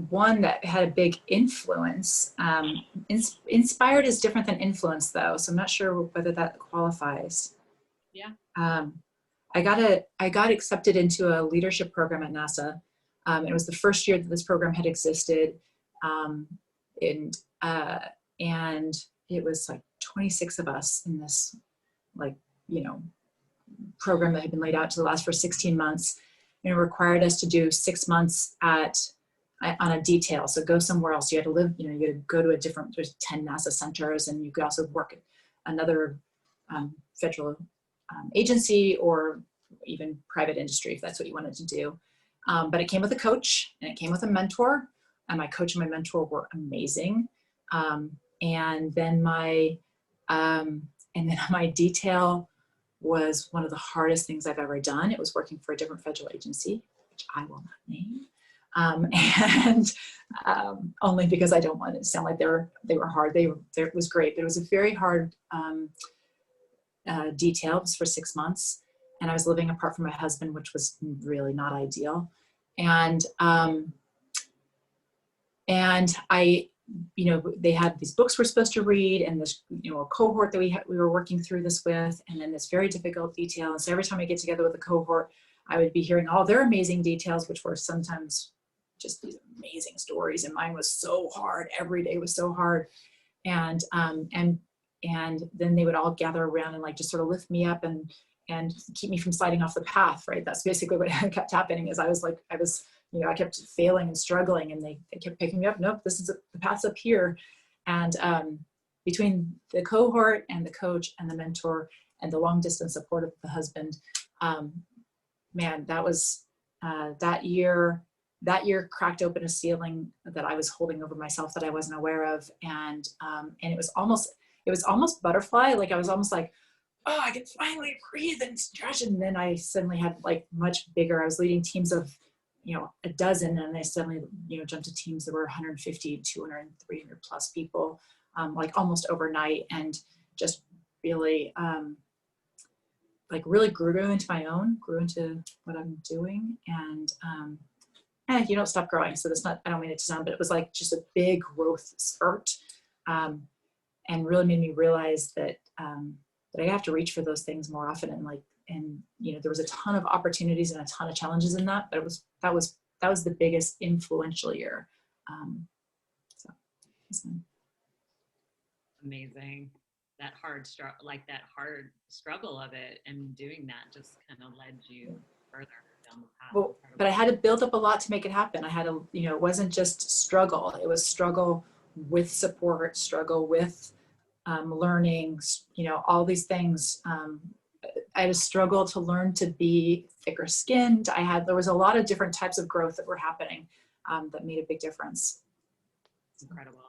one that had a big influence. Inspired is different than influence, though, so I'm not sure whether that qualifies. Yeah. I got accepted into a leadership program at NASA. It was the first year that this program had existed, and it was like 26 of us in this, like, you know, program that had been laid out to last for 16 months, and it required us to do 6 months on a detail. So go somewhere else. You had to live, you know, you had to go to a different, there's 10 NASA centers, and you could also work at another federal agency or even private industry if that's what you wanted to do. But it came with a coach and it came with a mentor, and my coach and my mentor were amazing. And then my detail was one of the hardest things I've ever done. It was working for a different federal agency, which I will not name. Only because I don't want it to sound like they were hard. It was great, but it was a very hard detail. It was for 6 months, and I was living apart from my husband, which was really not ideal. And I, you know, they had these books we're supposed to read, and this, you know, a cohort that we were working through this with, and then this very difficult detail. And so every time I get together with a cohort, I would be hearing all their amazing details, which were sometimes just these amazing stories, and mine was so hard. Every day was so hard. And then they would all gather around and like just sort of lift me up and keep me from sliding off the path, right? That's basically what kept happening. Is you know, I kept failing and struggling, and they kept picking me up. Nope, the path's up here. And between the cohort and the coach and the mentor and the long distance support of the husband, man, that was that year cracked open a ceiling that I was holding over myself that I wasn't aware of. And it was almost butterfly. Like I was almost like, oh, I can finally breathe and stretch. And then I suddenly had like much bigger, I was leading teams of, you know, a dozen, and I suddenly, you know, jumped to teams that were 150, 200, 300 plus people, like almost overnight, and just really, like really grew into what I'm doing. And you don't stop growing. So that's not, I don't mean it to sound, but it was like just a big growth spurt, and really made me realize that, that I have to reach for those things more often. And you know, there was a ton of opportunities and a ton of challenges in that, but that was the biggest influential year. Amazing. That hard struggle of it, and doing that just kind of led you further down the path. Well, but I had to build up a lot to make it happen. I had to, you know, it wasn't just struggle. It was struggle with support, struggle with learning, you know, all these things. I had to struggle to learn to be thicker skinned. There was a lot of different types of growth that were happening that made a big difference. Incredible.